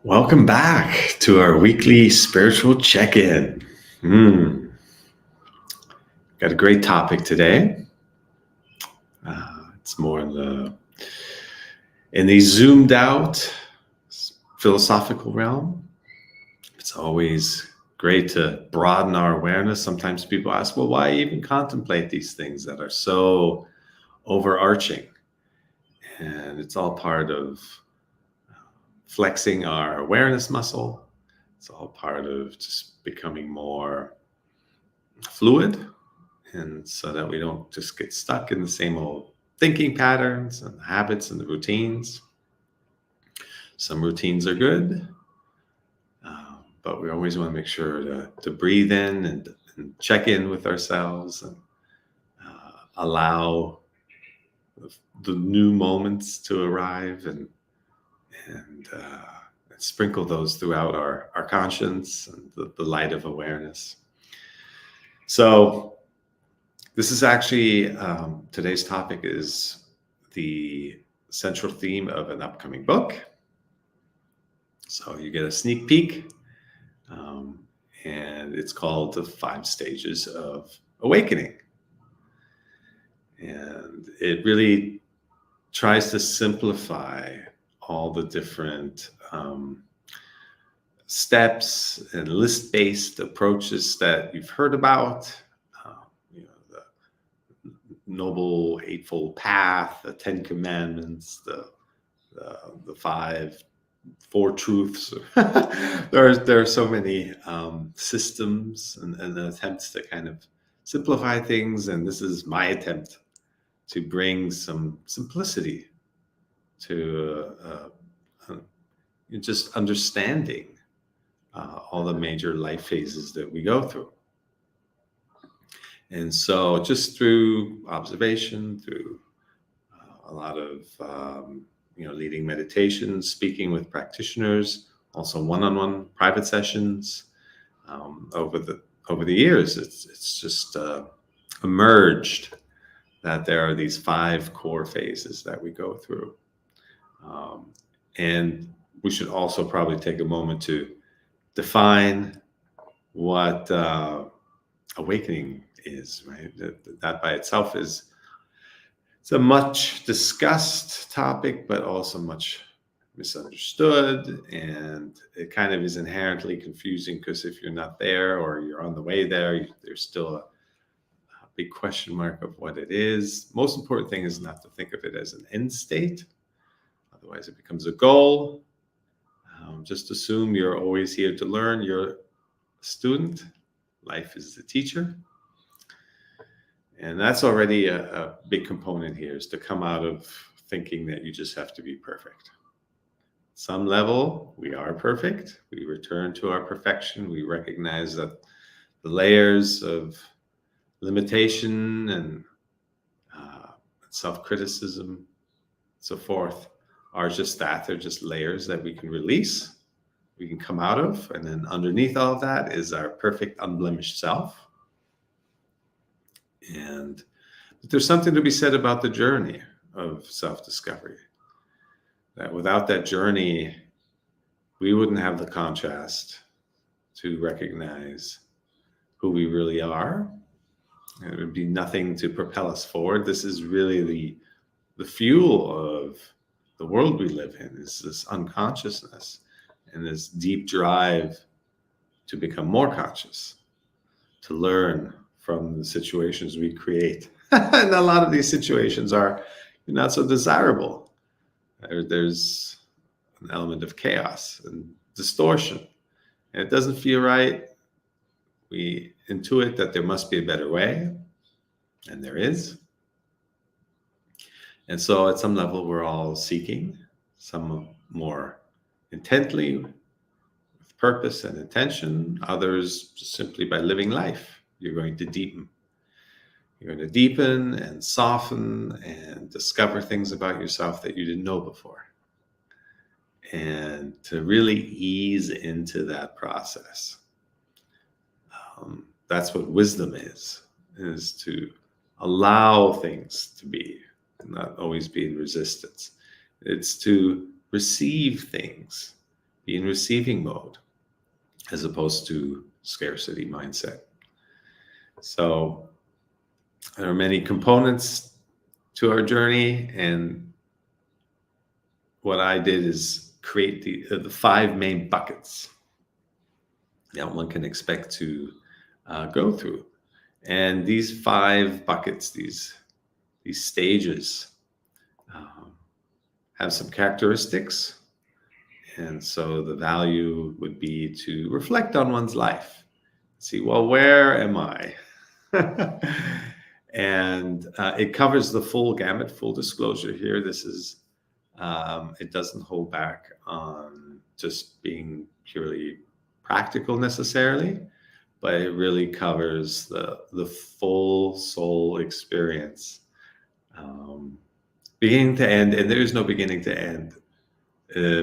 Welcome back to our weekly spiritual check-in. Got a great topic today. It's more in the zoomed out philosophical realm. It's always great to broaden our awareness. Sometimes people ask, well, why even contemplate these things that are so overarching? And it's all part of flexing our awareness muscle. It's all part of just becoming more fluid, and so that we don't just get stuck in the same old thinking patterns and habits and the routines. Some routines are good, but we always want to make sure to breathe in and check in with ourselves and allow the new moments to arrive and sprinkle those throughout our conscience and the light of awareness. So this is actually, today's topic is the central theme of an upcoming book. So you get a sneak peek, and it's called The Five Stages of Awakening. And it really tries to simplify all the different steps and list-based approaches that you've heard about. The Noble Eightfold Path, the Ten Commandments, the Four Truths. there are so many systems and attempts to kind of simplify things, and this is my attempt to bring some simplicity to just understanding all the major life phases that we go through. And so just through observation, through a lot of leading meditations, speaking with practitioners, also one-on-one private sessions, over the years, it's just emerged that there are these 5 core phases that we go through. And we should also probably take a moment to define what awakening is, right? That by itself it's a much discussed topic, but also much misunderstood. And it kind of is inherently confusing because if you're not there or you're on the way there, there's still a big question mark of what it is. Most important thing is not to think of it as an end state. Otherwise, it becomes a goal. Just assume you're always here to learn. You're a student. Life is the teacher. And that's already a big component here, is to come out of thinking that you just have to be perfect. At some level, we are perfect. We return to our perfection. We recognize that the layers of limitation and self-criticism, so forth, are just that. They're just layers that we can release, we can come out of, and then underneath all of that is our perfect, unblemished self. And there's something to be said about the journey of self-discovery, that without that journey, we wouldn't have the contrast to recognize who we really are. It would be nothing to propel us forward. This is really the fuel of the world we live in, is this unconsciousness and this deep drive to become more conscious, to learn from the situations we create. And a lot of these situations are not so desirable. There's an element of chaos and distortion, and it doesn't feel right. We intuit that there must be a better way, and there is. And so at some level, we're all seeking, some more intently, with purpose and intention, others just simply by living life. You're going to deepen. You're going to deepen and soften and discover things about yourself that you didn't know before. And to really ease into that process. That's what wisdom is to allow things to be, not always be in resistance. It's to receive things be in receiving mode, as opposed to scarcity mindset. So there are many components to our journey, and what I did is create the 5 main buckets that one can expect to go through. And these 5 buckets, these stages, have some characteristics. And so the value would be to reflect on one's life. See, well, where am I? And it covers the full gamut, full disclosure here. This is, it doesn't hold back on just being purely practical necessarily, but it really covers the full soul experience, beginning to end. And there is no beginning to end.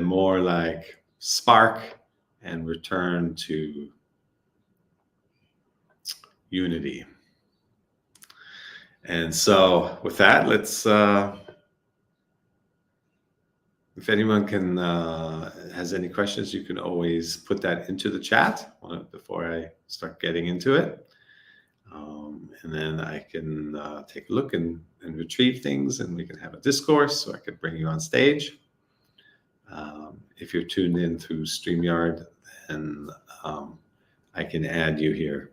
More like spark and return to unity. And so with that, let's, if anyone has any questions, you can always put that into the chat before I start getting into it. And then I can take a look and retrieve things, and we can have a discourse, or I could bring you on stage. If you're tuned in through StreamYard, then I can add you here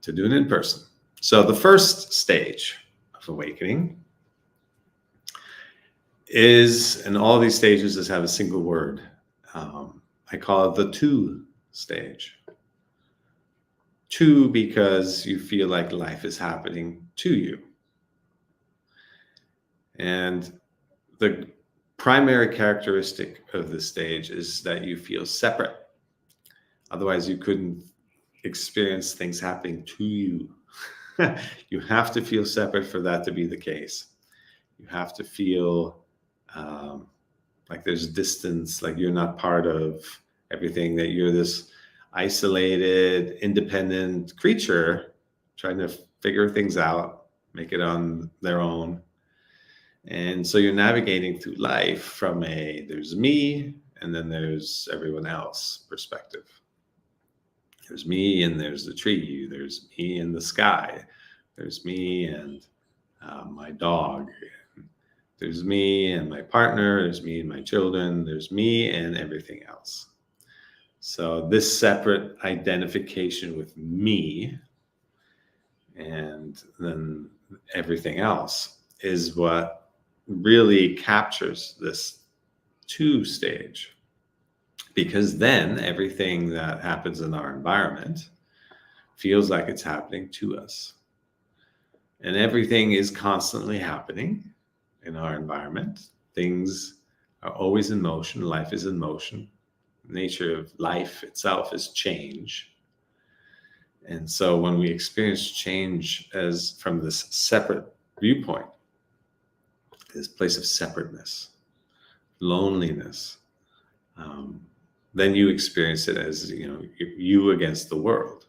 to do it in person. So the first stage of awakening is, and all these stages just have a single word. I call it the 2 stage. 2 because you feel like life is happening to you. And the primary characteristic of this stage is that you feel separate. Otherwise, you couldn't experience things happening to you. You have to feel separate for that to be the case. You have to feel like there's distance, like you're not part of everything, that you're this isolated, independent creature trying to figure things out, make it on their own. And so you're navigating through life from there's me, and then there's everyone else perspective. There's me, and there's the tree. There's me and the sky. There's me and my dog. There's me and my partner. There's me and my children. There's me and everything else. So this separate identification with me and then everything else is what really captures this 2 stage. Because then everything that happens in our environment feels like it's happening to us. And everything is constantly happening in our environment. Things are always in motion. Life is in motion. The nature of life itself is change. And so when we experience change as from this separate viewpoint, this place of separateness, loneliness, then you experience it as, you against the world,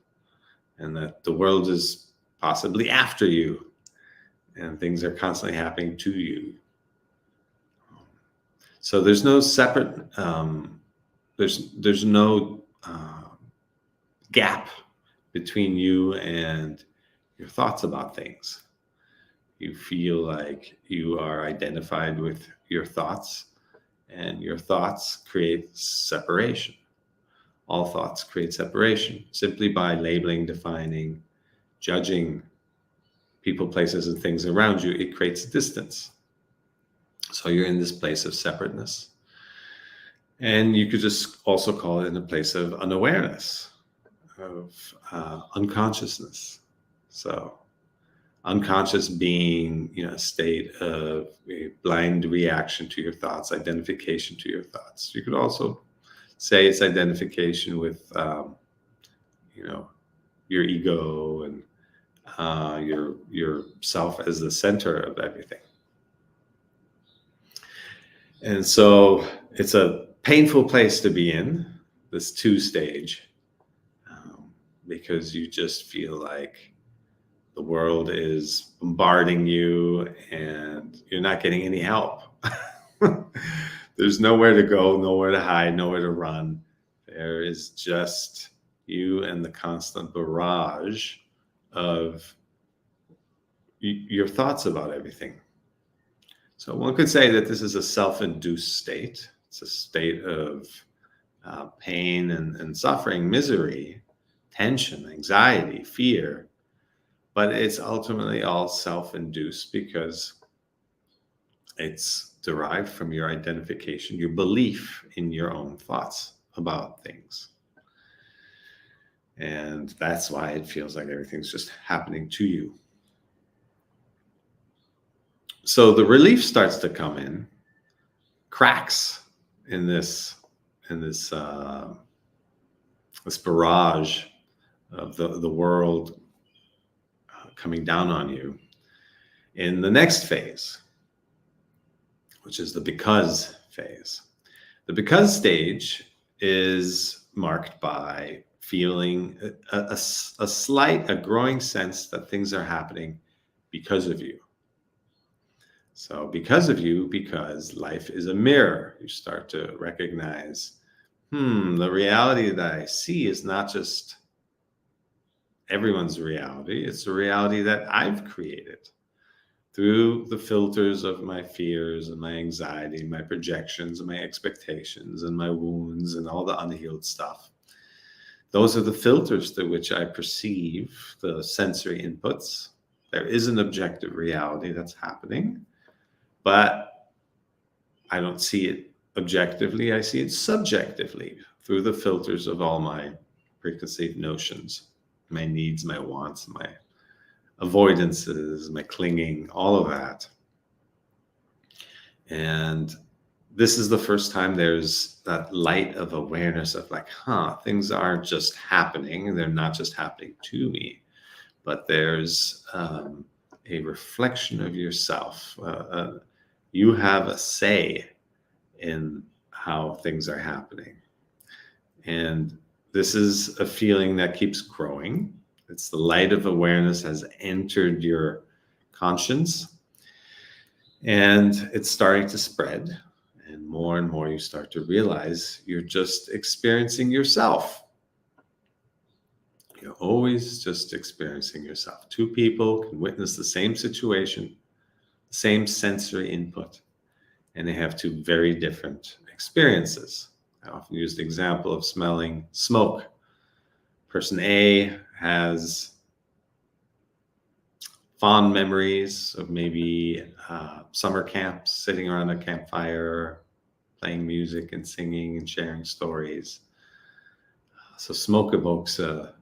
and that the world is possibly after you, and things are constantly happening to you. So there's no separate, there's no gap between you and your thoughts about things. You feel like you are identified with your thoughts, and your thoughts create separation. All thoughts create separation simply by labeling, defining, judging people, places, and things around you. It creates distance. So you're in this place of separateness. And you could just also call it in a place of unawareness, of unconsciousness. So unconscious being, a state of a blind reaction to your thoughts, identification to your thoughts. You could also say it's identification with, your ego and your self as the center of everything. And so it's a painful place to be in, this 2 stage, because you just feel like the world is bombarding you and you're not getting any help. There's nowhere to go, nowhere to hide, nowhere to run. There is just you and the constant barrage of your thoughts about everything. So one could say that this is a self-induced state. It's a state of pain and suffering, misery, tension, anxiety, fear. But it's ultimately all self-induced because it's derived from your identification, your belief in your own thoughts about things. And that's why it feels like everything's just happening to you. So the relief starts to come in, cracks in this this barrage of the world coming down on you in the next phase, which is the because phase. The because stage is marked by feeling a growing sense that things are happening because of you. So because of you, because life is a mirror, you start to recognize, the reality that I see is not just everyone's reality. It's a reality that I've created through the filters of my fears and my anxiety, my projections and my expectations and my wounds and all the unhealed stuff. Those are the filters through which I perceive the sensory inputs. There is an objective reality that's happening, but I don't see it objectively. I see it subjectively through the filters of all my preconceived notions, my needs, my wants, my avoidances, my clinging, all of that. And this is the first time there's that light of awareness of like, things aren't just happening. They're not just happening to me, but there's a reflection of yourself. You have a say in how things are happening. And this is a feeling that keeps growing. It's the light of awareness has entered your conscience, and it's starting to spread. And more you start to realize you're just experiencing yourself. You're always just experiencing yourself. Two people can witness the same situation, same sensory input, and they have two very different experiences. I often use the example of smelling smoke. Person A has fond memories of maybe summer camps, sitting around a campfire, playing music and singing and sharing stories. So smoke evokes a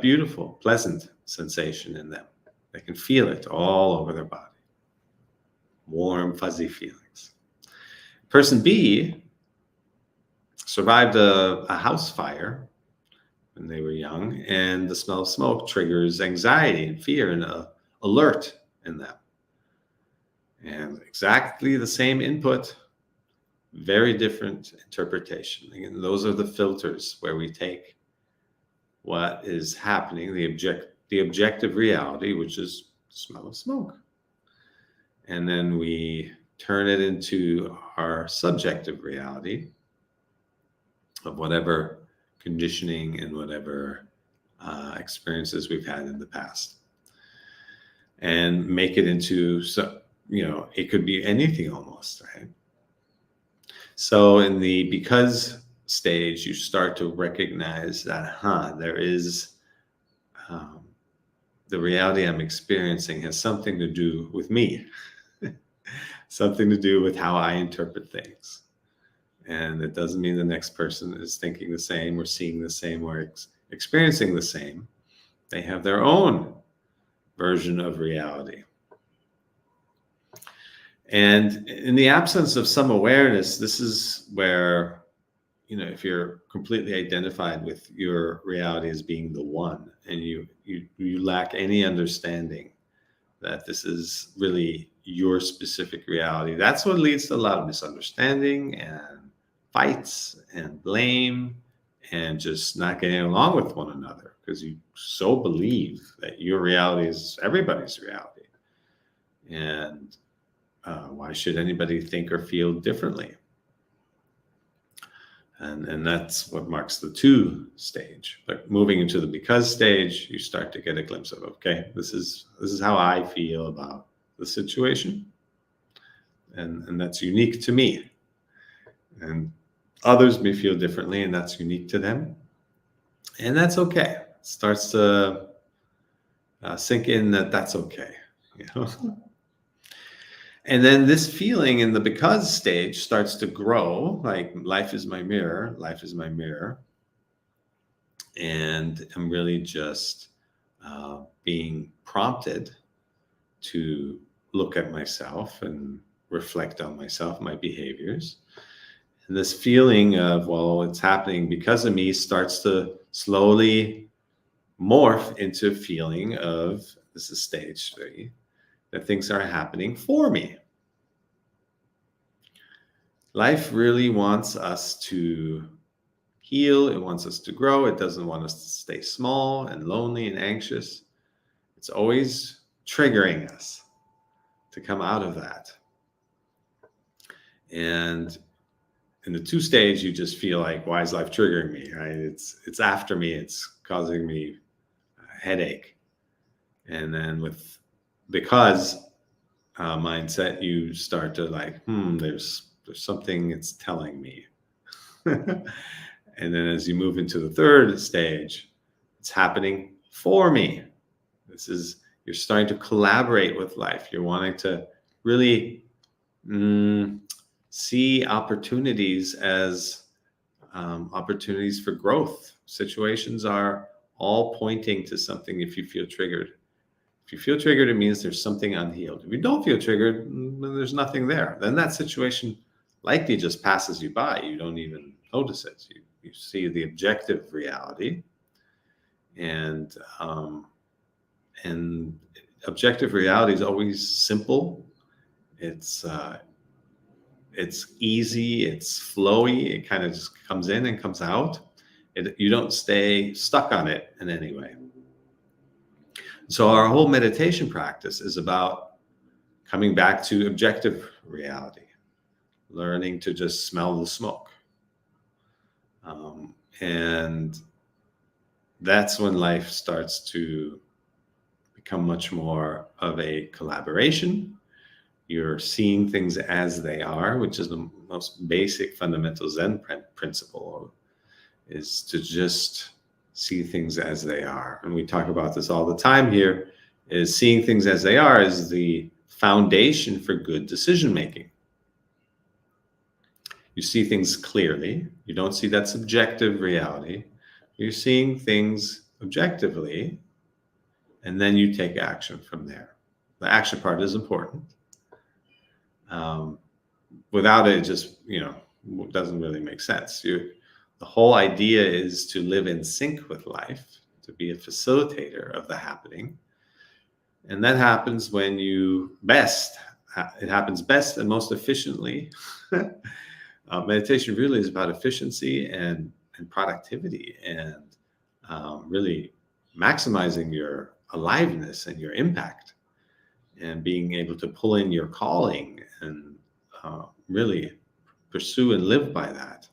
beautiful, pleasant sensation in them. They can feel it all over their body. Warm, fuzzy feelings. Person B survived a house fire when they were young, and the smell of smoke triggers anxiety and fear and alert in them. And exactly the same input, very different interpretation. Again, those are the filters where we take what is happening, the objective reality, which is the smell of smoke, and then we turn it into our subjective reality of whatever conditioning and whatever experiences we've had in the past, and make it into, it could be anything almost, right? So in the because stage, you start to recognize that, there is the reality I'm experiencing has something to do with me, something to do with how I interpret things. And it doesn't mean the next person is thinking the same or seeing the same or experiencing the same. They have their own version of reality. And in the absence of some awareness, this is where, if you're completely identified with your reality as being the one, and you lack any understanding that this is really your specific reality, that's what leads to a lot of misunderstanding and fights and blame and just not getting along with one another, because you so believe that your reality is everybody's reality. And Why should anybody think or feel differently? And that's what marks the two stage. But moving into the because stage, you start to get a glimpse of, okay, this is how I feel about the situation, and that's unique to me. And others may feel differently, and that's unique to them, and that's okay. It starts to sink in that that's okay, you know. And then this feeling in the because stage starts to grow, like life is my mirror, life is my mirror. And I'm really just being prompted to look at myself and reflect on myself, my behaviors. And this feeling of, well, it's happening because of me starts to slowly morph into a feeling of, this is stage 3, that things are happening for me. Life really wants us to heal. It wants us to grow. It doesn't want us to stay small and lonely and anxious. It's always triggering us to come out of that. And in the 2 stage, you just feel like, why is life triggering me? Right? It's after me. It's causing me a headache. And then with because mindset, you start to like, there's something it's telling me. And then as you move into the 3rd stage, it's happening for me. You're starting to collaborate with life. You're wanting to really see opportunities as opportunities for growth. Situations are all pointing to something. If you feel triggered, it means there's something unhealed. If you don't feel triggered, then there's nothing there. Then that situation likely just passes you by. You don't even notice it. You see the objective reality, and objective reality is always simple. It's easy. It's flowy. It kind of just comes in and comes out. You don't stay stuck on it in any way. So our whole meditation practice is about coming back to objective reality, learning to just smell the smoke. And that's when life starts to become much more of a collaboration. You're seeing things as they are, which is the most basic fundamental Zen principle, is to just see things as they are. And we talk about this all the time here, is seeing things as they are is the foundation for good decision making. You see things clearly. You don't see that subjective reality. You're seeing things objectively, and then you take action from there. The action part is important. Without it, just, doesn't really make sense. The whole idea is to live in sync with life, to be a facilitator of the happening. And that happens when it happens best and most efficiently. Meditation really is about efficiency and productivity, and really maximizing your aliveness and your impact, and being able to pull in your calling and really pursue and live by that.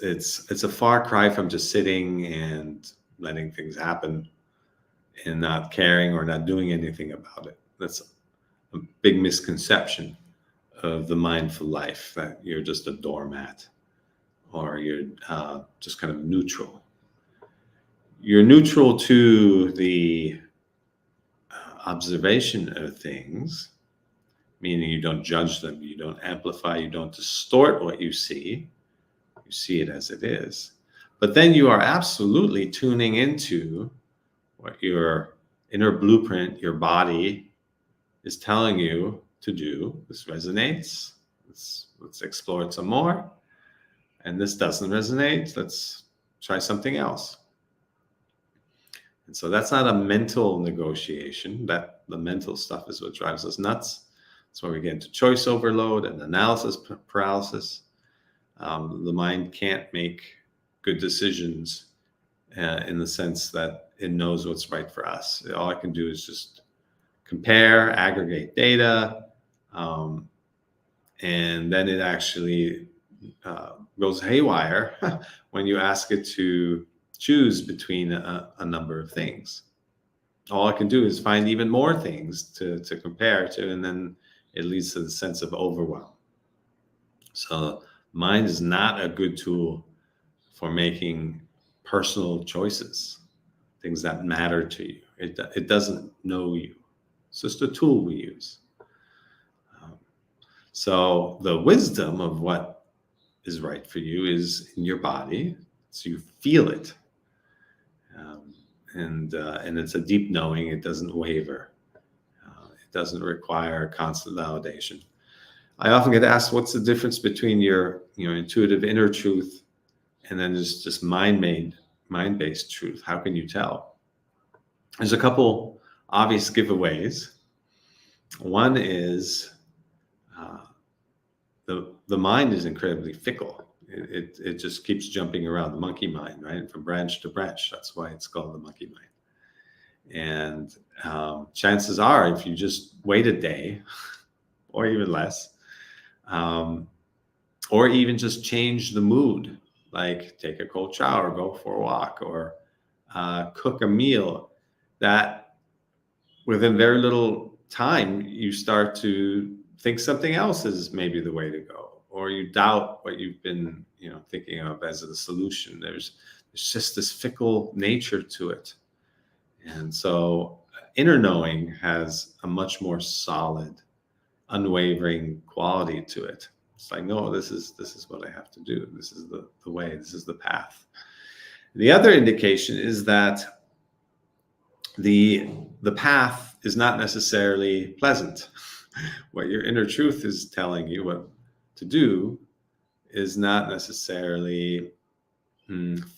It's a far cry from just sitting and letting things happen and not caring or not doing anything about it. That's a big misconception of the mindful life, that you're just a doormat or you're just kind of neutral. You're neutral to the observation of things, meaning you don't judge them, you don't amplify, you don't distort what you see. You see it as it is. But then you are absolutely tuning into what your inner blueprint, your body, is telling you to do. This resonates. Let's explore it some more. And this doesn't resonate. Let's try something else. And so that's not a mental negotiation. That the mental stuff is what drives us nuts. That's why we get into choice overload and analysis paralysis. The mind can't make good decisions in the sense that it knows what's right for us. All I can do is just compare, aggregate data, um, and then it actually goes haywire when you ask it to choose between a number of things. All it can do is find even more things to compare to, and then it leads to the sense of overwhelm. So mind is not a good tool for making personal choices, things that matter to you. It doesn't know you. It's just a tool we use. So the wisdom of what is right for you is in your body, so you feel it, and it's a deep knowing. It doesn't waver. It doesn't require constant validation. I often get asked, "What's the difference between your intuitive inner truth and then there's just mind-based truth? How can you tell?" There's a couple obvious giveaways. One is the mind is incredibly fickle. It just keeps jumping around, the monkey mind, right? From branch to branch. That's why it's called the monkey mind. And chances are, if you just wait a day or even less, or even just change the mood, like take a cold shower, go for a walk, or cook a meal, that within very little time, you start to think something else is maybe the way to go, or you doubt what you've been thinking of as the solution. There's just this fickle nature to it. And so inner knowing has a much more solid, unwavering quality to it. It's like, no, this is what I have to do. This is the way, this is the path. The other indication is that the path is not necessarily pleasant. What your inner truth is telling you what to do is not necessarily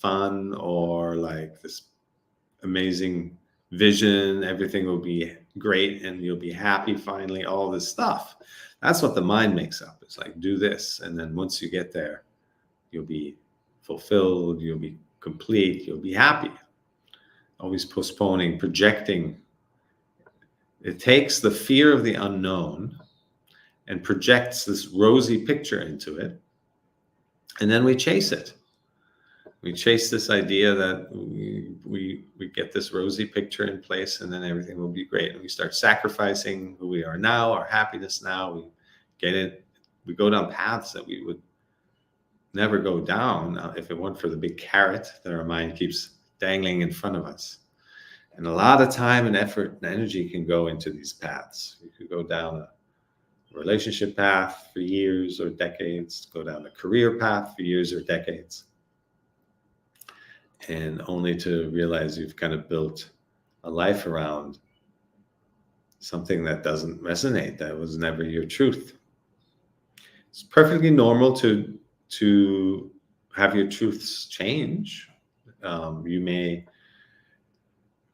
fun or like this amazing vision, everything will be great and you'll be happy finally, all this stuff. That's what the mind makes up. It's like, do this, and then once you get there, you'll be fulfilled, you'll be complete, you'll be happy. Always postponing, projecting. It takes the fear of the unknown and projects this rosy picture into it, and then we chase it. We chase this idea that we get this rosy picture in place and then everything will be great. And we start sacrificing who we are now, our happiness now. We get it. We go down paths that we would never go down if it weren't for the big carrot that our mind keeps dangling in front of us. And a lot of time and effort and energy can go into these paths. You could go down a relationship path for years or decades, go down a career path for years or decades, and only to realize you've kind of built a life around something that doesn't resonate, that was never your truth. It's perfectly normal to have your truths change. You may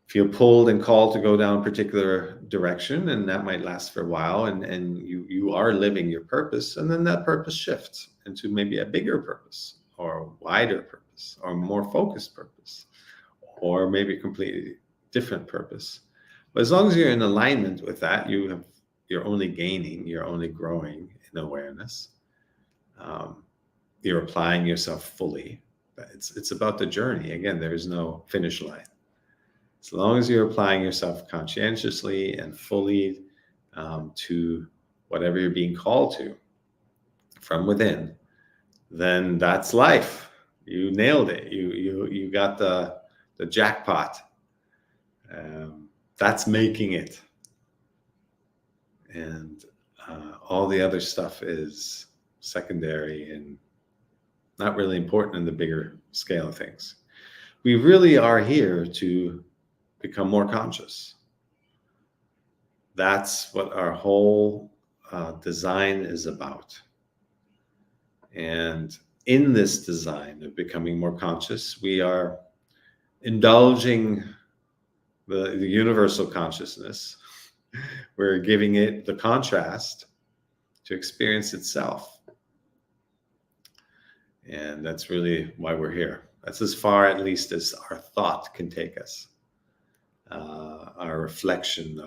feel pulled and called to go down a particular direction, and that might last for a while, and you are living your purpose, and then that purpose shifts into maybe a bigger purpose or a wider purpose or a more focused purpose or maybe a completely different purpose. But as long as you're in alignment with that, you're only gaining, you're only growing in awareness. You're applying yourself fully. It's about the journey. Again, there is no finish line. As long as you're applying yourself conscientiously and fully to whatever you're being called to from within, then that's life. You nailed it. You got the jackpot. That's making it. And all the other stuff is secondary and not really important in the bigger scale of things. We really are here to become more conscious. That's what our whole design is about. And in this design of becoming more conscious, we are indulging the universal consciousness. We're giving it the contrast to experience itself. And that's really why we're here. That's as far, at least, as our thought can take us. our reflection,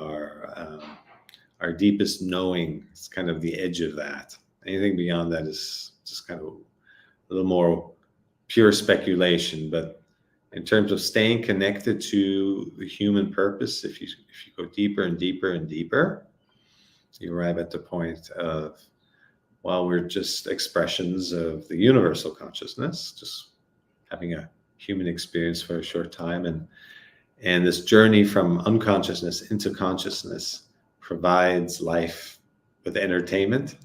our deepest knowing. It's kind of the edge of that. Anything beyond that is just kind of a little more pure speculation. But in terms of staying connected to the human purpose, if you go deeper and deeper and deeper, you arrive at the point of, well, we're just expressions of the universal consciousness, just having a human experience for a short time, and this journey from unconsciousness into consciousness provides life with entertainment.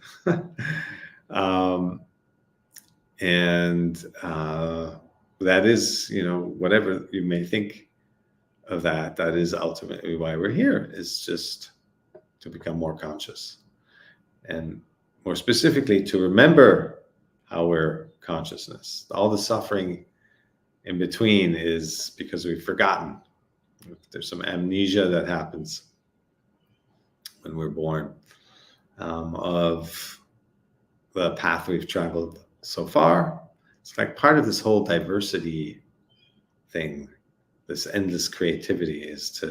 And that is, whatever you may think of that, that is ultimately why we're here, is just to become more conscious. And more specifically, to remember how we're consciousness. All the suffering in between is because we've forgotten. There's some amnesia that happens when we're born, of the path we've traveled so far. It's like part of this whole diversity thing, this endless creativity, is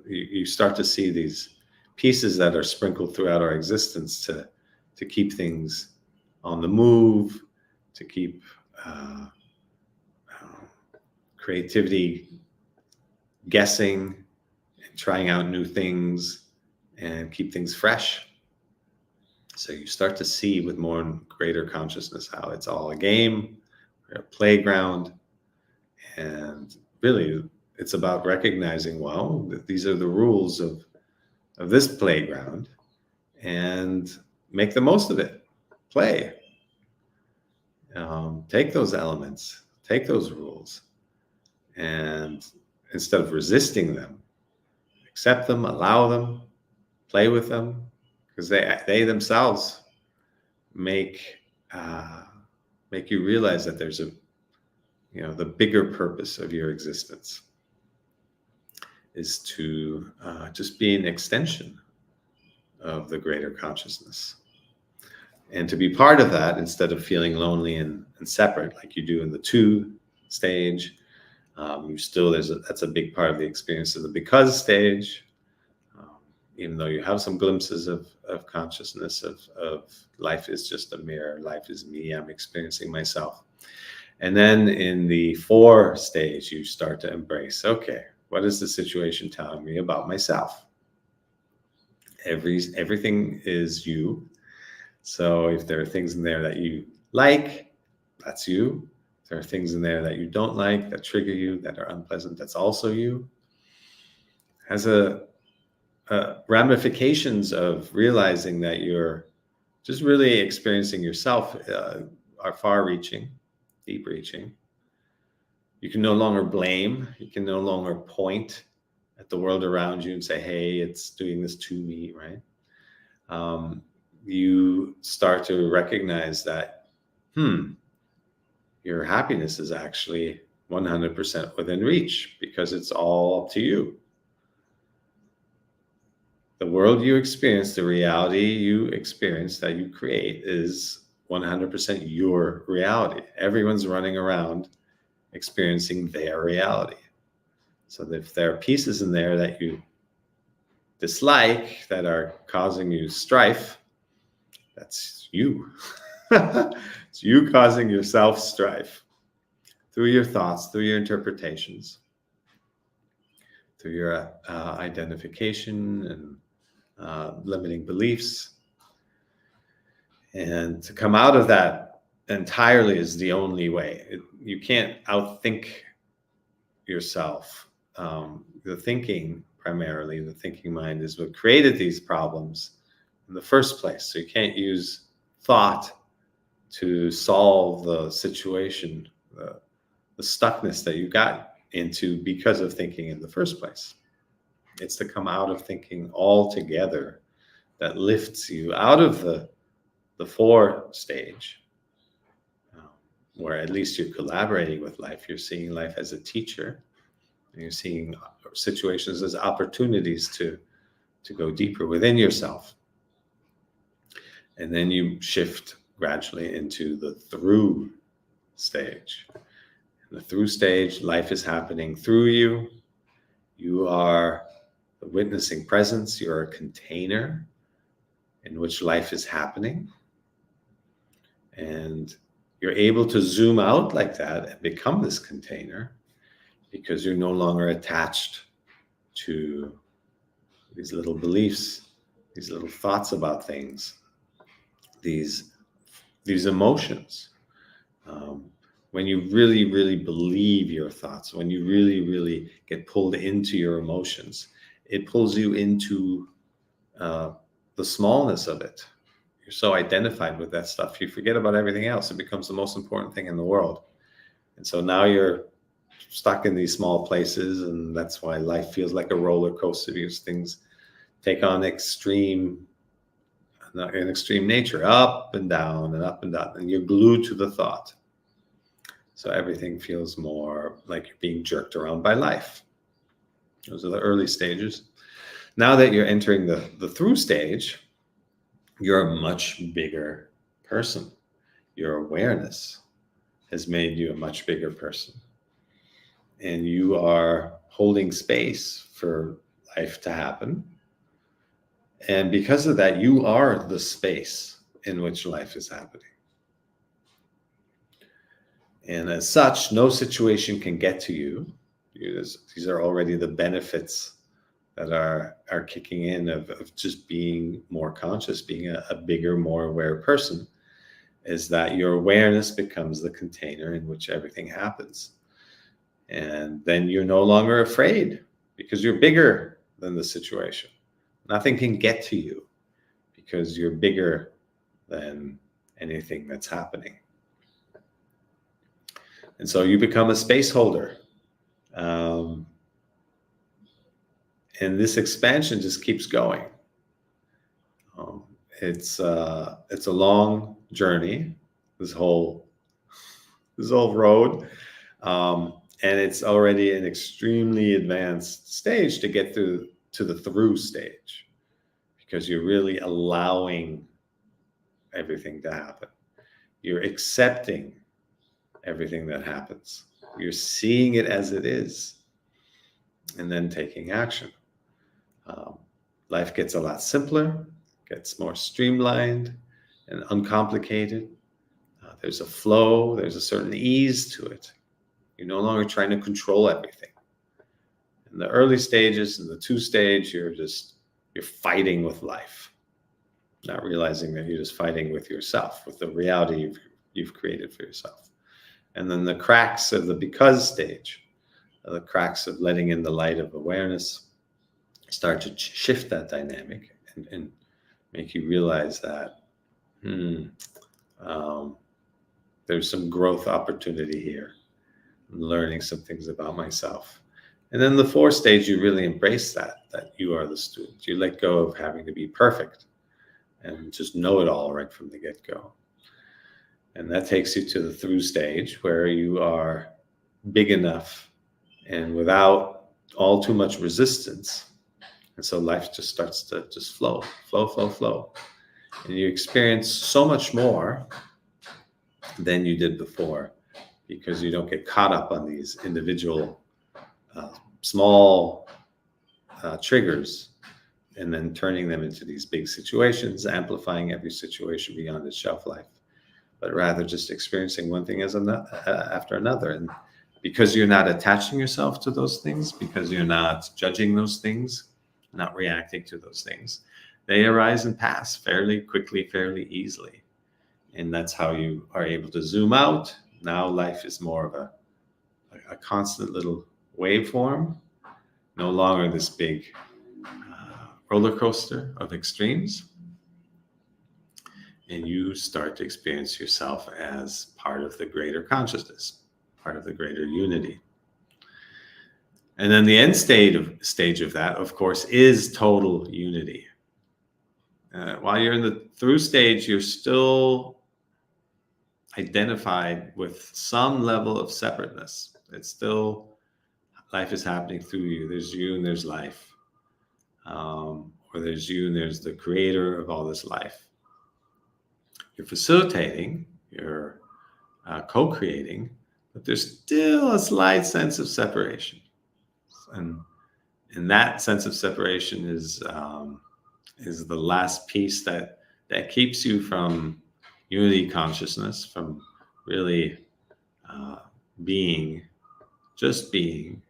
you start to see these pieces that are sprinkled throughout our existence to keep things on the move, to keep creativity guessing and trying out new things and keep things fresh. So you start to see with more and greater consciousness how it's all a game, a playground, and really it's about recognizing, well, that these are the rules of this playground, and make the most of it. Play. Take those elements, take those rules, and instead of resisting them, accept them, allow them, play with them, because they themselves make you realize that there's the bigger purpose of your existence is to just be an extension of the greater consciousness, and to be part of that instead of feeling lonely and separate like you do in the 2 stage. That's a big part of the experience of the because stage, even though you have some glimpses of consciousness of life is just a mirror, life is me, I'm experiencing myself. And then in the 4 stage, you start to embrace, okay, what is the situation telling me about myself? Everything is you. So if there are things in there that you like, that's you. If there are things in there that you don't like, that trigger you, that are unpleasant, that's also you. Has a ramifications of realizing that you're just really experiencing yourself are far-reaching, deep-reaching. You can no longer blame. You can no longer point at the world around you and say, hey, it's doing this to me, right? You start to recognize that, your happiness is actually 100% within reach, because it's all up to you. The world you experience, the reality you experience that you create, is 100% your reality. Everyone's running around experiencing their reality. So if there are pieces in there that you dislike, that are causing you strife, that's you. It's you causing yourself strife through your thoughts, through your interpretations, through your identification and limiting beliefs. And to come out of that entirely is the only way. You can't outthink yourself. The thinking, primarily, the thinking mind is what created these problems in the first place. So you can't use thought to solve the situation, the stuckness that you got into because of thinking in the first place. It's to come out of thinking altogether that lifts you out of the 4 stage, where at least you're collaborating with life. You're seeing life as a teacher, and you're seeing situations as opportunities to go deeper within yourself. And then you shift gradually into the through stage. In the through stage, life is happening through you. You are the witnessing presence. You're a container in which life is happening. And you're able to zoom out like that and become this container because you're no longer attached to these little beliefs, these little thoughts about things, these emotions. When you really, really believe your thoughts, when you really, really get pulled into your emotions, it pulls you into the smallness of it. You're so identified with that stuff, you forget about everything else. It becomes the most important thing in the world. And so now you're stuck in these small places, and that's why life feels like a roller coaster, because things take on extreme nature, up and down and up and down, and you're glued to the thought. So everything feels more like you're being jerked around by life. Those are the early stages. Now that you're entering the through stage, you're a much bigger person. Your awareness has made you a much bigger person. And you are holding space for life to happen. And because of that, you are the space in which life is happening. And as such, no situation can get to you. These are already the benefits that are kicking in of just being more conscious, being a bigger, more aware person, is that your awareness becomes the container in which everything happens. And then you're no longer afraid because you're bigger than the situation. Nothing can get to you because you're bigger than anything that's happening. And so you become a space holder. And this expansion just keeps going. It's a long journey, this whole road. And it's already an extremely advanced stage to get to the through stage, because you're really allowing everything to happen. You're accepting everything that happens. You're seeing it as it is, and then taking action. Life gets a lot simpler, gets more streamlined and uncomplicated. There's a flow, there's a certain ease to it. You're no longer trying to control everything. In the early stages, in the two stage, you're fighting with life, not realizing that you're just fighting with yourself, with the reality you've created for yourself. And then the cracks of the because stage, the cracks of letting in the light of awareness, start to shift that dynamic and make you realize that there's some growth opportunity here. I'm learning some things about myself. And then the fourth stage, you really embrace that you are the student. You let go of having to be perfect and just know it all right from the get-go. And that takes you to the through stage, where you are big enough and without all too much resistance. And so life just starts to just flow. And you experience so much more than you did before, because you don't get caught up on these individual small triggers and then turning them into these big situations, amplifying every situation beyond its shelf life, but rather just experiencing one thing after another. And because you're not attaching yourself to those things, because you're not judging those things, not reacting to those things, they arise and pass fairly quickly, fairly easily. And that's how you are able to zoom out. Now life is more of a constant little waveform, no longer this big roller coaster of extremes. And you start to experience yourself as part of the greater consciousness, part of the greater unity. And then the end stage of that, of course, is total unity. While you're in the through stage, you're still identified with some level of separateness. It's still, life is happening through you. There's you and there's life. Or there's you and there's the creator of all this life. You're facilitating, you're co-creating, but there's still a slight sense of separation. And And that sense of separation is the last piece that keeps you from unity consciousness, from really uh, being, just being,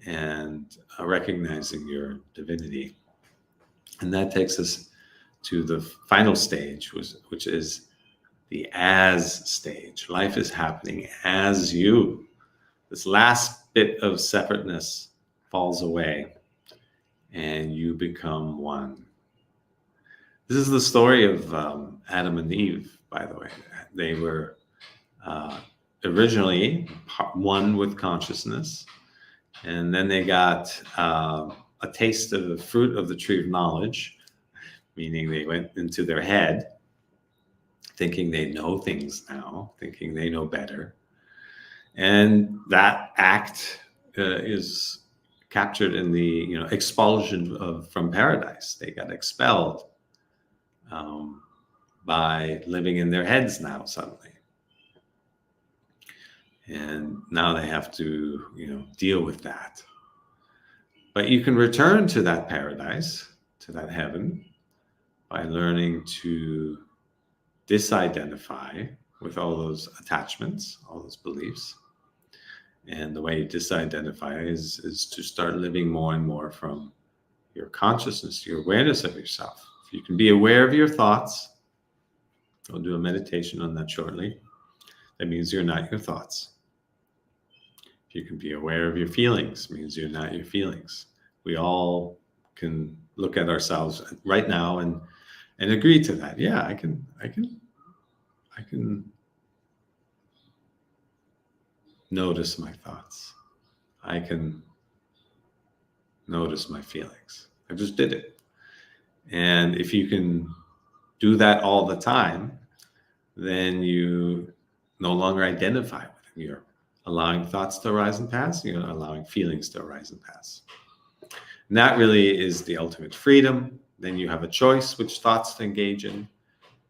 and recognizing your divinity. And that takes us to the final stage, which is the as stage. Life is happening as you. This last bit of separateness falls away and you become one. This is the story of Adam and Eve, by the way. They were uh, originally one with consciousness, and then they got a taste of the fruit of the tree of knowledge, meaning they went into their head, thinking they know things now, thinking they know better. And that act is captured in the expulsion from paradise. They got expelled um, by living in their heads now suddenly, and now they have to deal with that. But you can return to that paradise, to that heaven, by learning to disidentify with all those attachments, all those beliefs. And the way you disidentify is to start living more and more from your consciousness, your awareness of yourself. If you can be aware of your thoughts, I'll do a meditation on that shortly. That means you're not your thoughts. If you can be aware of your feelings, it means you're not your feelings. We all can look at ourselves right now and agree to that. Yeah, I can notice my thoughts. I can notice my feelings. I just did it. And if you can do that all the time, then you no longer identify with them. You're allowing thoughts to arise and pass. You're allowing feelings to arise and pass. And that really is the ultimate freedom. Then you have a choice which thoughts to engage in.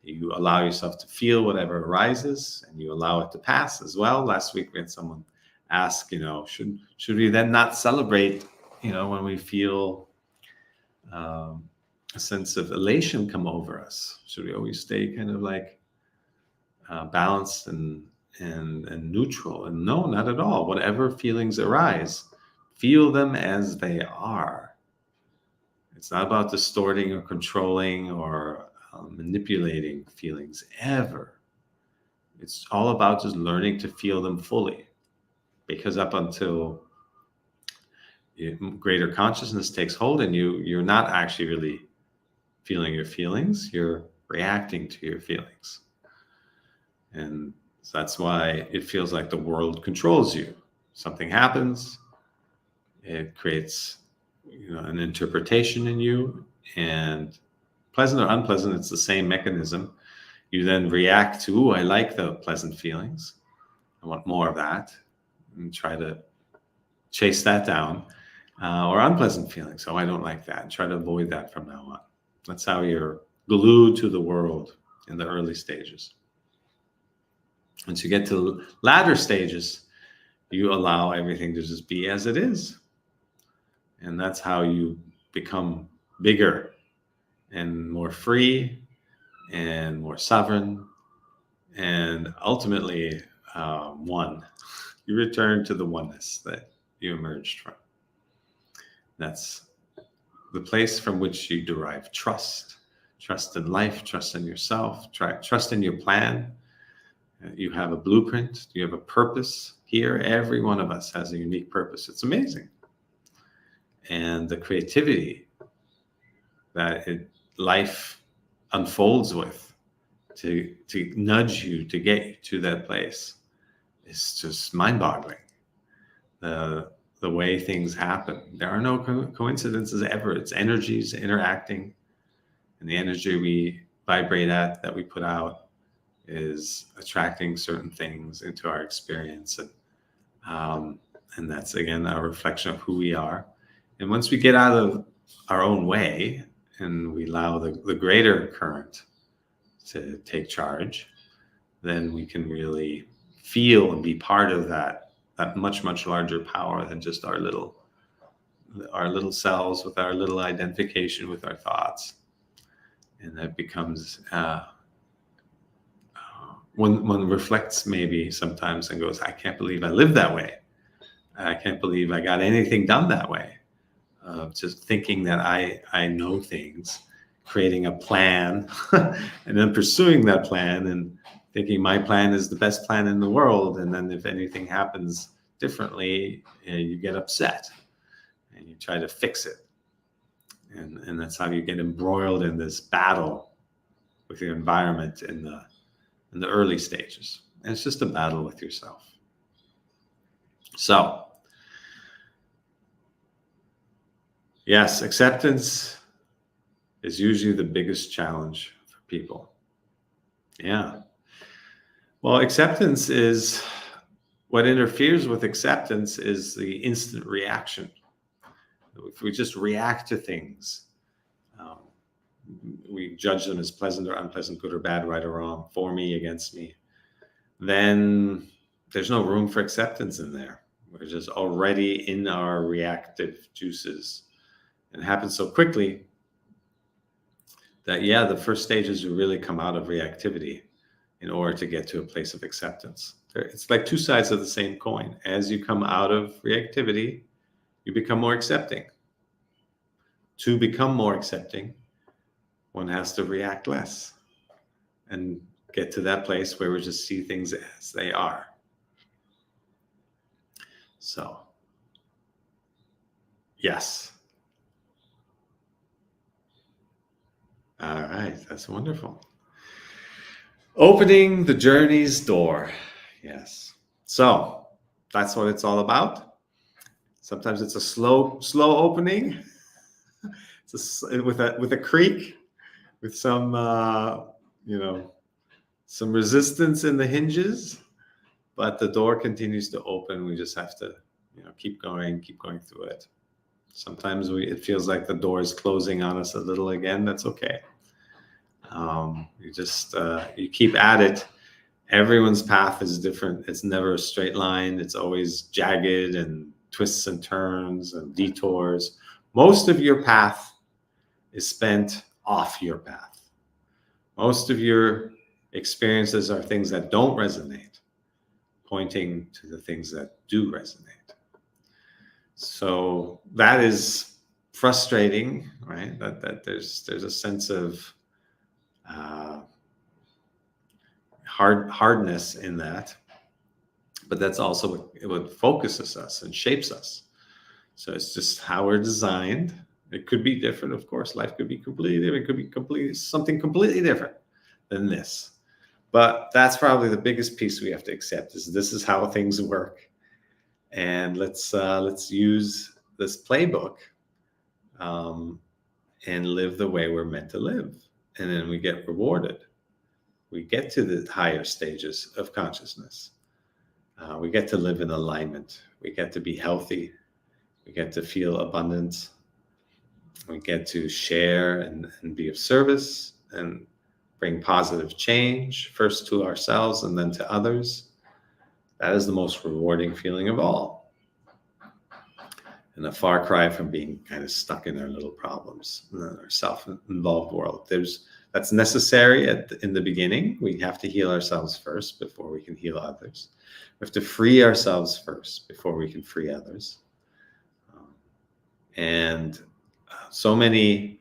You allow yourself to feel whatever arises, and you allow it to pass as well. Last week we had someone ask, should we then not celebrate, when we feel a sense of elation come over us? Should we always stay kind of like balanced and neutral? And no, not at all. Whatever feelings arise, feel them as they are. It's not about distorting or controlling or manipulating feelings ever. It's all about just learning to feel them fully, because up until greater consciousness takes hold in you, you're not actually really feeling your feelings. You're reacting to your feelings. And so that's why it feels like the world controls you. Something happens, it creates an interpretation in you, and pleasant or unpleasant, it's the same mechanism. You then react to, I like the pleasant feelings, I want more of that, and try to chase that down. Or unpleasant feelings, I don't like that, and try to avoid that from now on. That's how you're glued to the world in the early stages. Once you get to latter stages, you allow everything to just be as it is. And that's how you become bigger and more free and more sovereign, and ultimately one. You return to the oneness that you emerged from. That's the place from which you derive trust in life, trust in yourself, trust in your plan. You have a blueprint, you have a purpose here. Every one of us has a unique purpose. It's amazing. And the creativity that life unfolds with to nudge you, to get you to that place, is just mind-boggling. The way things happen. There are no coincidences ever. It's energies interacting, and the energy we vibrate at, that we put out, is attracting certain things into our experience. And that's, again, a reflection of who we are. And once we get out of our own way and we allow the greater current to take charge, then we can really feel and be part of that much, much larger power than just our little our little selves, with our little identification with our thoughts. And that becomes, one reflects maybe sometimes and goes, I can't believe I lived that way. I can't believe I got anything done that way. Just thinking that I know things, creating a plan, and then pursuing that plan and thinking my plan is the best plan in the world. And then if anything happens differently, you get upset and you try to fix it. And that's how you get embroiled in this battle with your environment in the early stages. And it's just a battle with yourself. So, yes, acceptance is usually the biggest challenge for people. Yeah. Well, acceptance is, what interferes with acceptance is the instant reaction. If we just react to things, we judge them as pleasant or unpleasant, good or bad, right or wrong, for me, against me, then there's no room for acceptance in there. We're just already in our reactive juices. And it happens so quickly that, yeah, the first stage is to really come out of reactivity in order to get to a place of acceptance. It's like two sides of the same coin. As you come out of reactivity, you become more accepting. To become more accepting, one has to react less and get to that place where we just see things as they are. So, yes. All right, that's wonderful. Opening the journey's door. Yes. So that's what it's all about. Sometimes it's a slow opening. It's with a creak, with some some resistance in the hinges, but the door continues to open. We just have to keep going through it. Sometimes it feels like the door is closing on us a little again. That's okay. You keep at it. Everyone's path is different. It's never a straight line. It's always jagged and twists and turns and detours. Most of your path is spent off your path. Most of your experiences are things that don't resonate, pointing to the things that do resonate. So that is frustrating, right? That there's a sense of hardness in that, but that's also what focuses us and shapes us. So it's just how we're designed. It could be different, of course. Life could be completely different. It could be something completely different than this. But that's probably the biggest piece we have to accept, is this is how things work. And let's use this playbook and live the way we're meant to live. And then we get rewarded. We get to the higher stages of consciousness. We get to live in alignment. We get to be healthy. We get to feel abundance. We get to share and be of service and bring positive change, first to ourselves and then to others. That is the most rewarding feeling of all. And a far cry from being kind of stuck in our little problems, our self-involved world. That's necessary in the beginning. We have to heal ourselves first before we can heal others. We have to free ourselves first before we can free others. And so many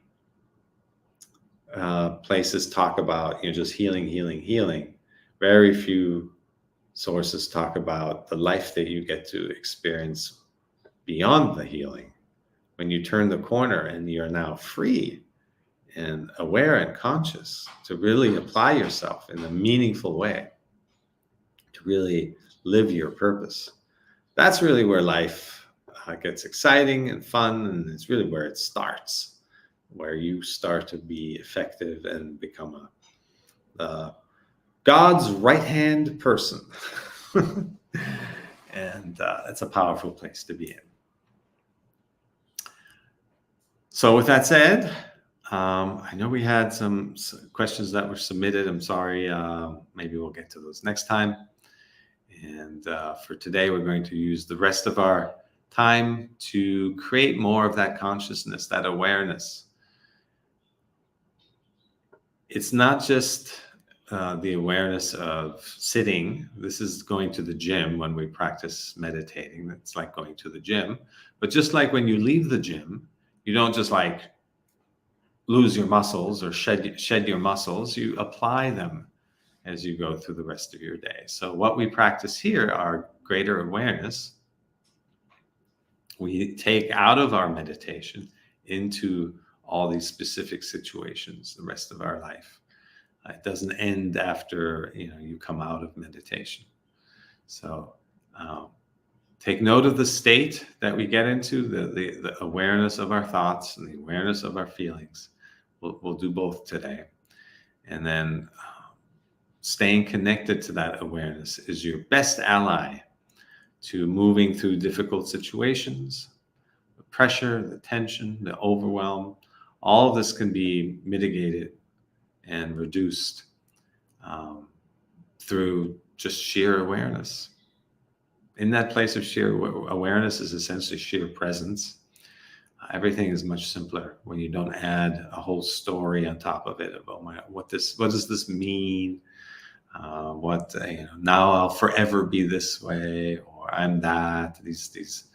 places talk about just healing. Very few sources talk about the life that you get to experience beyond the healing. When you turn the corner and you're now free and aware and conscious to really apply yourself in a meaningful way, to really live your purpose. That's really where life gets exciting and fun, and it's really where it starts, where you start to be effective and become God's right-hand person. And it's a powerful place to be in. So with that said, I know we had some questions that were submitted. I'm sorry. Maybe we'll get to those next time. And for today, we're going to use the rest of our time to create more of that consciousness, that awareness. It's not just the awareness of sitting. This is going to the gym when we practice meditating. It's like going to the gym. But just like when you leave the gym, you don't just like lose your muscles or shed your muscles. You apply them as you go through the rest of your day. So what we practice here are greater awareness. We take out of our meditation into all these specific situations the rest of our life. It doesn't end after you come out of meditation. So take note of the state that we get into, the awareness of our thoughts and the awareness of our feelings. We'll do both today. And then staying connected to that awareness is your best ally to moving through difficult situations, the pressure, the tension, the overwhelm. All of this can be mitigated and reduced through just sheer awareness. In that place of sheer awareness is essentially sheer presence. Everything is much simpler when you don't add a whole story on top of it about what does this mean? Now I'll forever be this way, or I'm that. These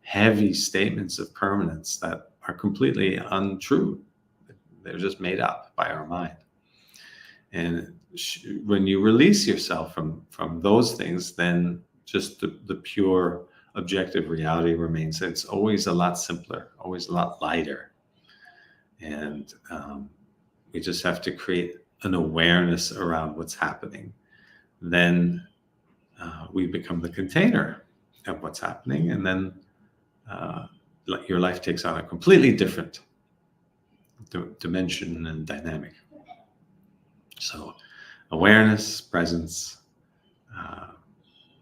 heavy statements of permanence that are completely untrue. They're just made up by our mind. And when you release yourself from those things, then just the pure objective reality remains. It's always a lot simpler, always a lot lighter. And we just have to create an awareness around what's happening. Then we become the container of what's happening. And then your life takes on a completely different dimension and dynamic. So awareness, presence,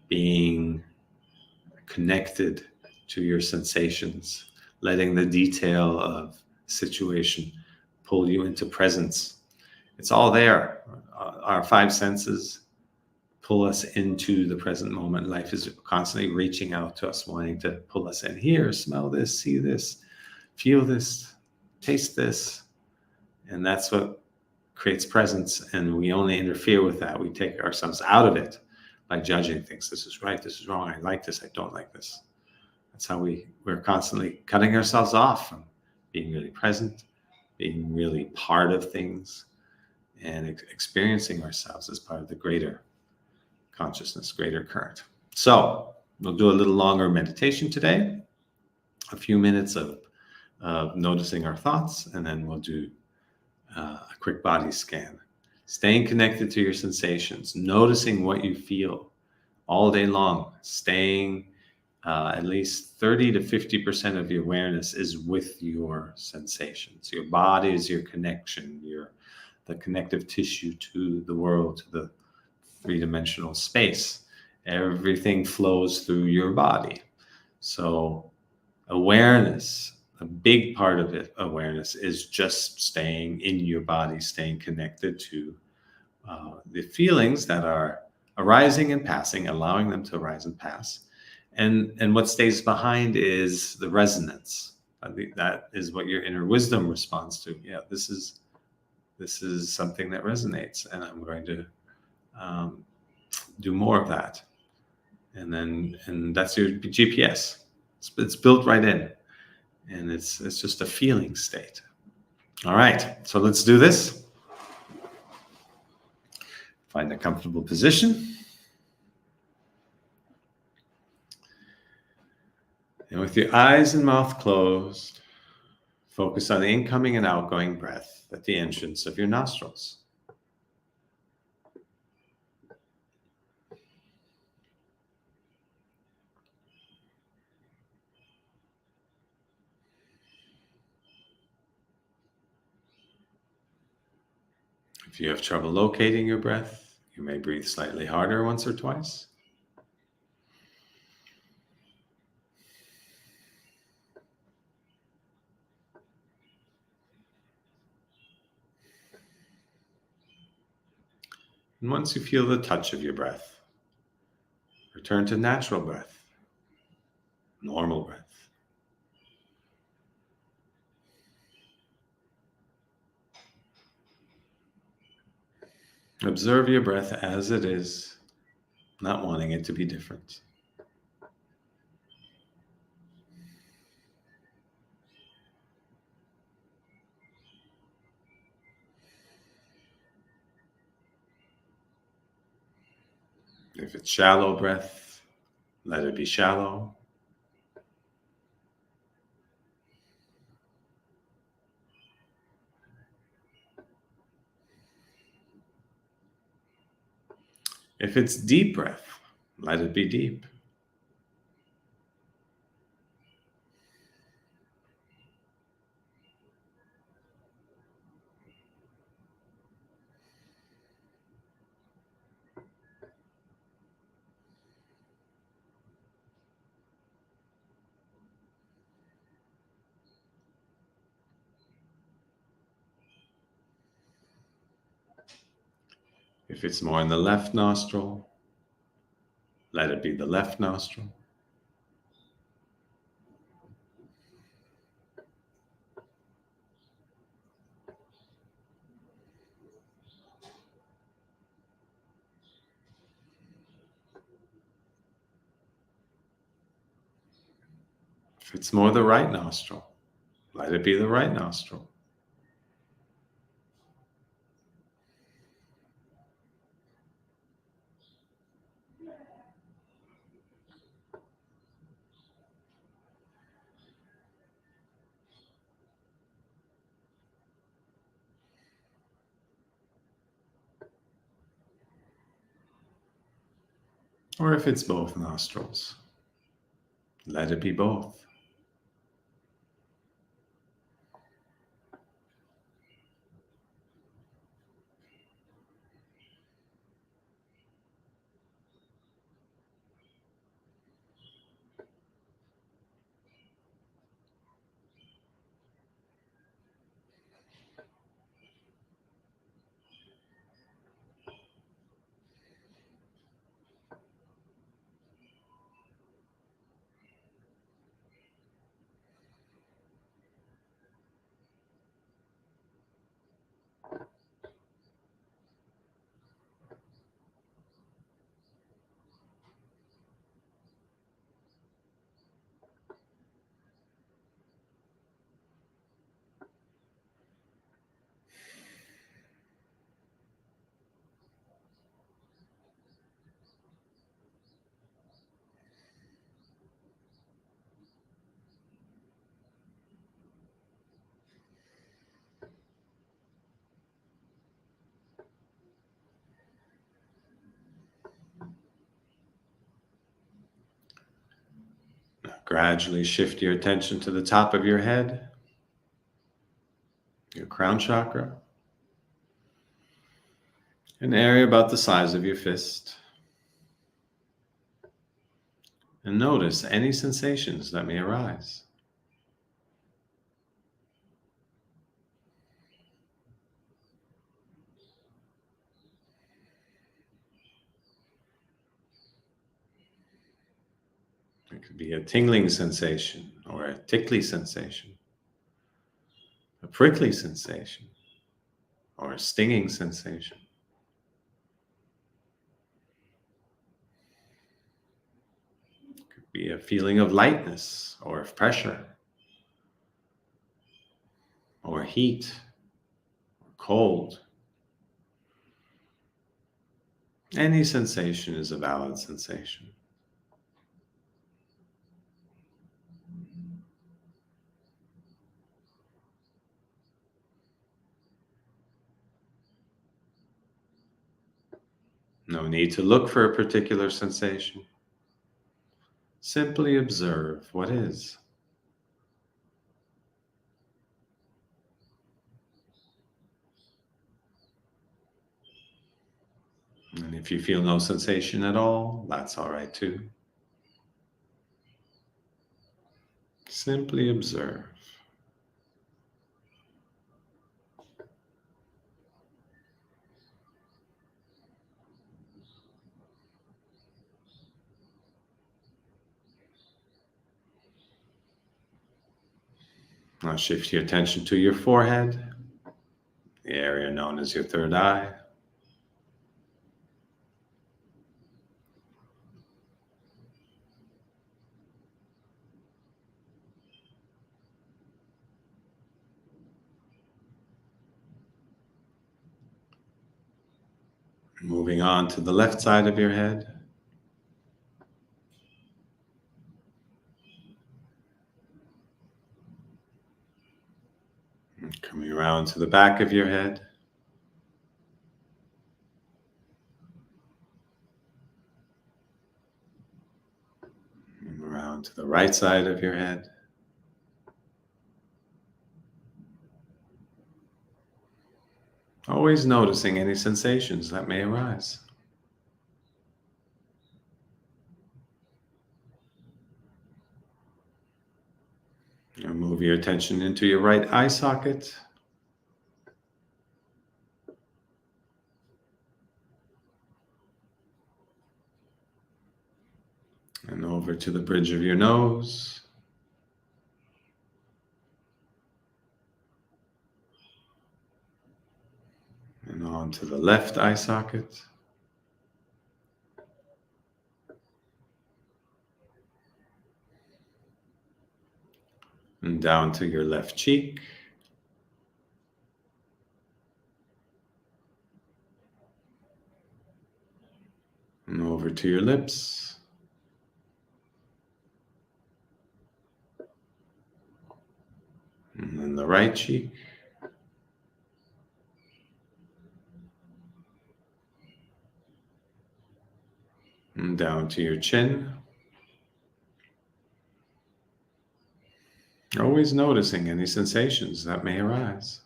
being connected to your sensations, letting the detail of situation pull you into presence. It's all there. Our five senses pull us into the present moment. Life is constantly reaching out to us, wanting to pull us in. Here, smell this, see this, feel this, taste this. And that's what creates presence. And we only interfere with that. We take ourselves out of it by judging things. This is right, this is wrong, I like this, I don't like this. That's how we're constantly cutting ourselves off from being really present, being really part of things, and experiencing ourselves as part of the greater consciousness, greater current. So we'll do a little longer meditation today, a few minutes of noticing our thoughts, and then we'll do a quick body scan. Staying connected to your sensations, noticing what you feel all day long, staying at least 30 to 50% of your awareness is with your sensations. Your body is your connection, the connective tissue to the world, to the three-dimensional space. Everything flows through your body. So awareness, a big part of it, awareness, is just staying in your body, staying connected to the feelings that are arising and passing, allowing them to arise and pass. And what stays behind is the resonance. I think that is what your inner wisdom responds to. Yeah, this is something that resonates, and I'm going to do more of that. And that's your GPS. It's built right in, and it's just a feeling state. All right, so let's do this. Find a comfortable position. And with your eyes and mouth closed, focus on the incoming and outgoing breath at the entrance of your nostrils. If you have trouble locating your breath, you may breathe slightly harder once or twice. And once you feel the touch of your breath, return to natural breath. normal breath. Observe your breath as it is, not wanting it to be different. If it's shallow breath, let it be shallow. If it's deep breath, let it be deep. If it's more in the left nostril, let it be the left nostril. If it's more the right nostril, let it be the right nostril. Or if it's both nostrils, let it be both. Now gradually shift your attention to the top of your head, your crown chakra, an area about the size of your fist. And notice any sensations that may arise. It could be a tingling sensation or a tickly sensation, a prickly sensation or a stinging sensation. It could be a feeling of lightness or of pressure or heat or cold. Any sensation is a valid sensation. No need to look for a particular sensation. Simply observe what is. And if you feel no sensation at all, that's all right too. Simply observe. Now shift your attention to your forehead, the area known as your third eye. Moving on to the left side of your head. And coming around to the back of your head. And around to the right side of your head. Always noticing any sensations that may arise. And move your attention into your right eye socket. And over to the bridge of your nose. And on to the left eye socket. And down to your left cheek. And over to your lips. And then the right cheek. And down to your chin. Always noticing any sensations that may arise.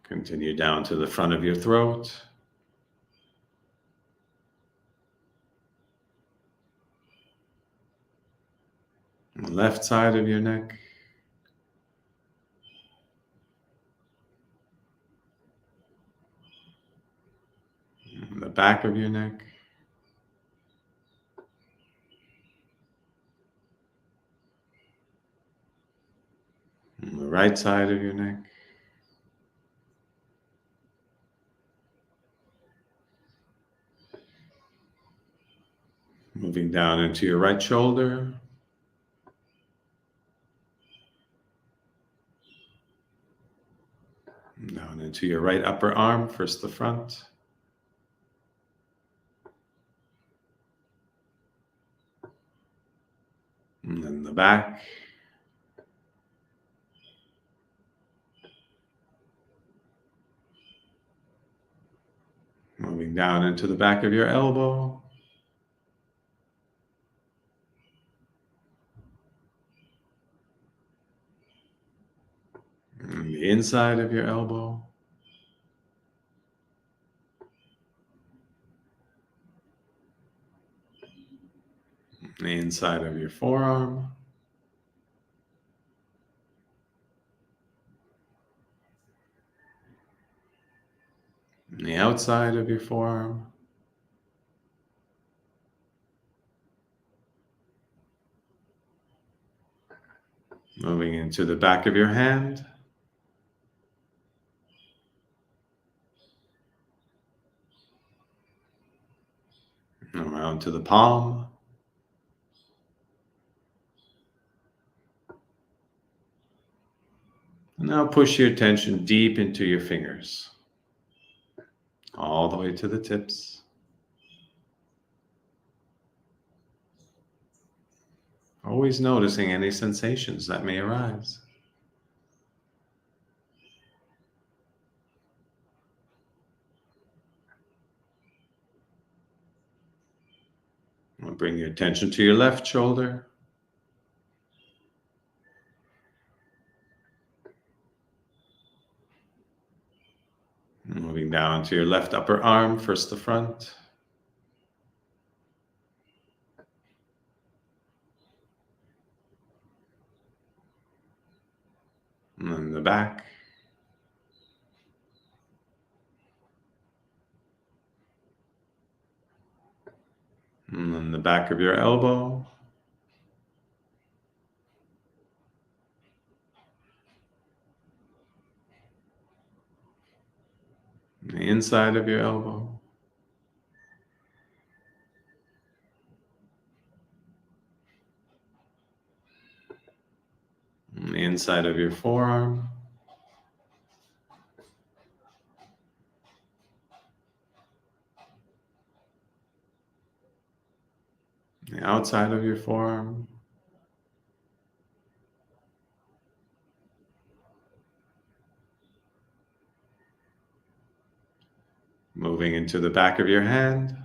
Continue down to the front of your throat. The left side of your neck. And the back of your neck. And the right side of your neck. Moving down into your right shoulder. Down into your right upper arm, first the front. And then the back. Moving down into the back of your elbow. And the inside of your elbow. The inside of your forearm. And the outside of your forearm. Moving into the back of your hand. Around to the palm. And now push your attention deep into your fingers. All the way to the tips. Always noticing any sensations that may arise. Bring your attention to your left shoulder. Moving down to your left upper arm, first the front. And then the back. And then the back of your elbow. The inside of your elbow. And the inside of your forearm. The outside of your forearm. Moving into the back of your hand.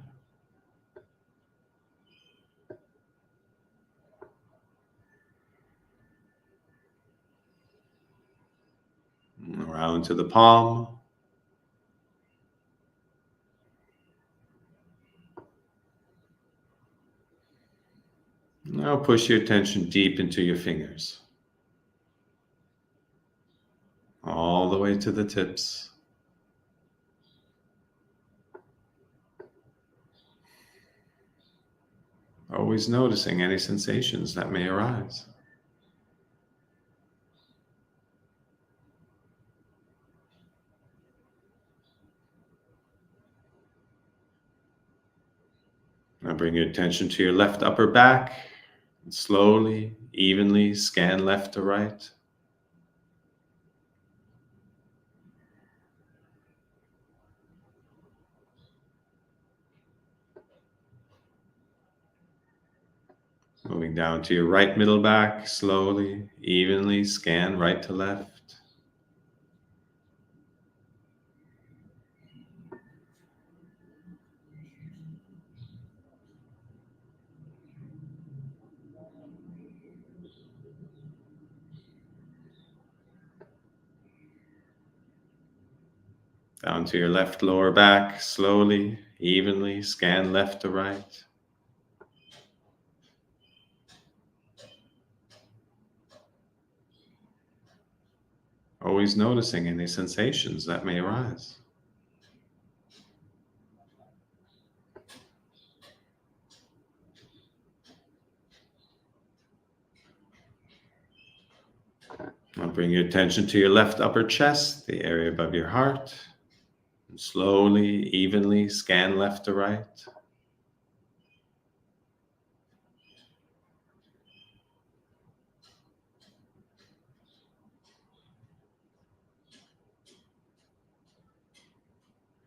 Around to the palm. Now push your attention deep into your fingers. All the way to the tips. Always noticing any sensations that may arise. Now bring your attention to your left upper back. And slowly, evenly scan left to right. Moving down to your right middle back, slowly, evenly scan right to left. Down to your left lower back, slowly, evenly scan left to right. Always noticing any sensations that may arise. Now bring your attention to your left upper chest, the area above your heart. And slowly, evenly scan left to right.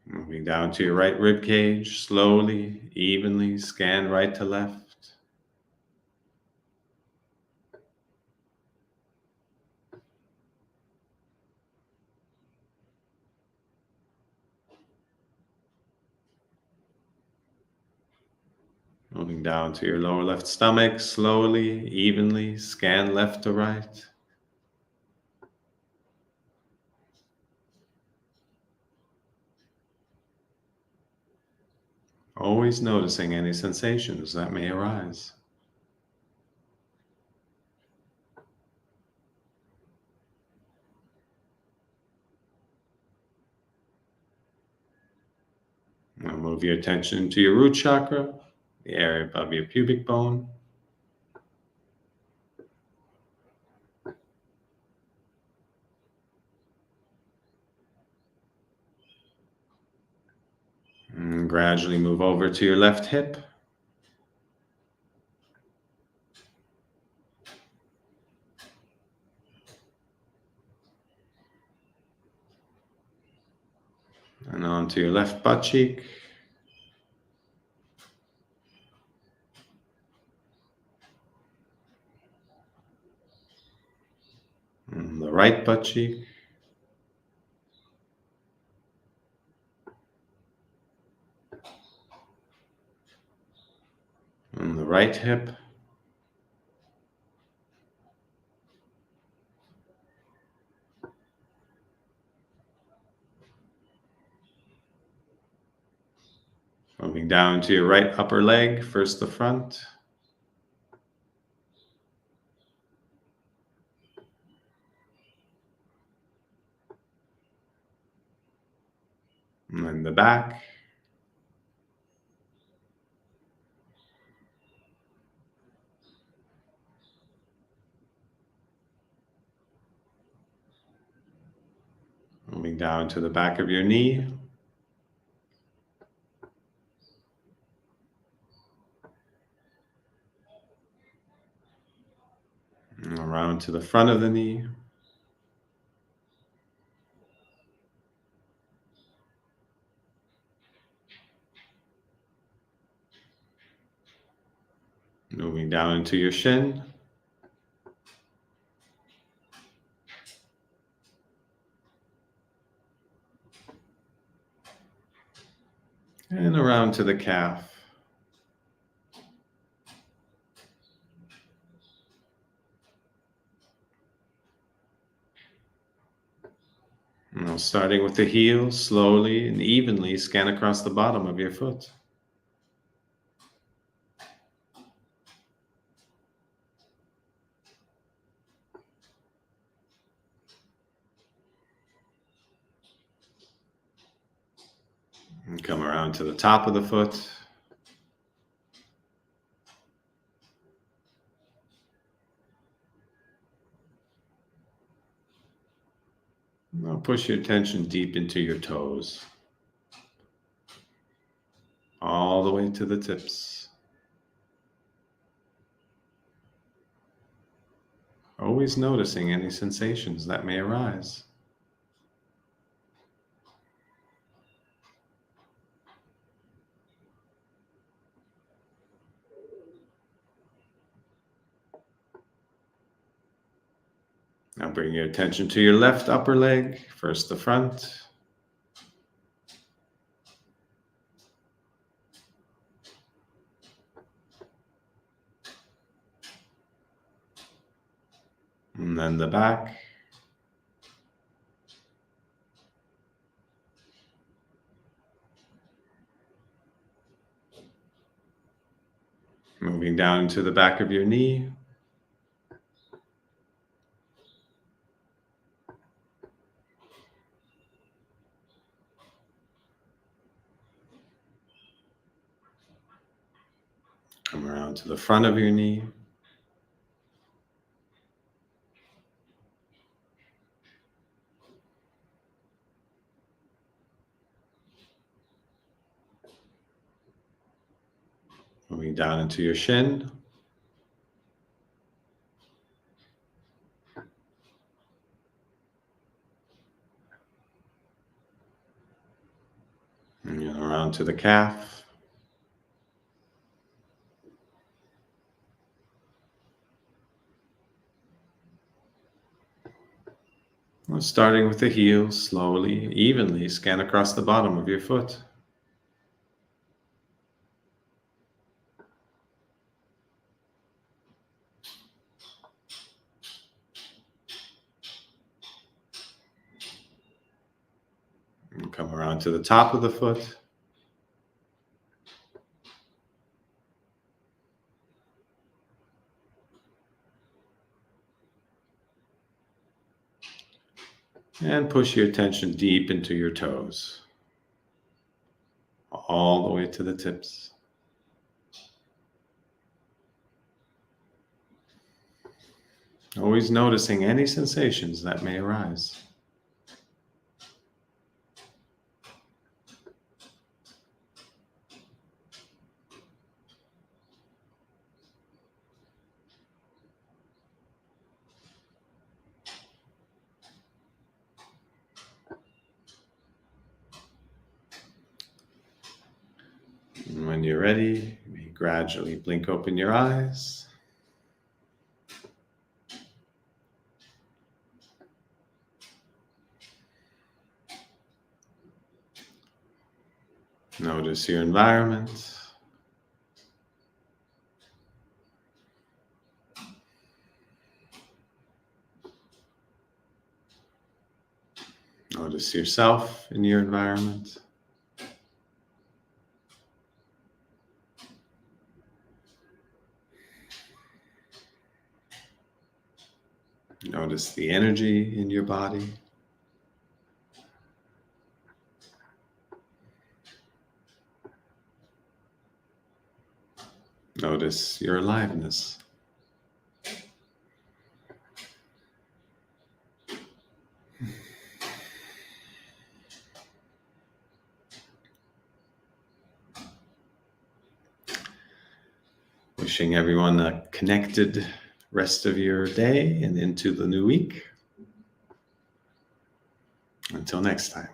Moving down to your right rib cage, slowly, evenly scan right to left. Moving down to your lower left stomach, slowly, evenly scan left to right. Always noticing any sensations that may arise. Now move your attention to your root chakra, the area above your pubic bone. And gradually move over to your left hip. And on to your left butt cheek. And the right butt cheek. And the right hip. Moving down to your right upper leg, first the front. And then the back. Moving down to the back of your knee. And around to the front of the knee. Moving down into your shin. And around to the calf. Now, starting with the heel, slowly and evenly scan across the bottom of your foot. And come around to the top of the foot. Now push your attention deep into your toes. All the way to the tips. Always noticing any sensations that may arise. Now bring your attention to your left upper leg, first the front. And then the back. Moving down to the back of your knee. Come around to the front of your knee. Moving down into your shin. And around to the calf. Well, starting with the heel, slowly, evenly scan across the bottom of your foot. And come around to the top of the foot. And push your attention deep into your toes. All the way to the tips. Always noticing any sensations that may arise. And when you're ready, you may gradually blink open your eyes. Notice your environment. Notice yourself in your environment. Notice the energy in your body. Notice your aliveness. Wishing everyone a connected rest of your day and into the new week. Until next time.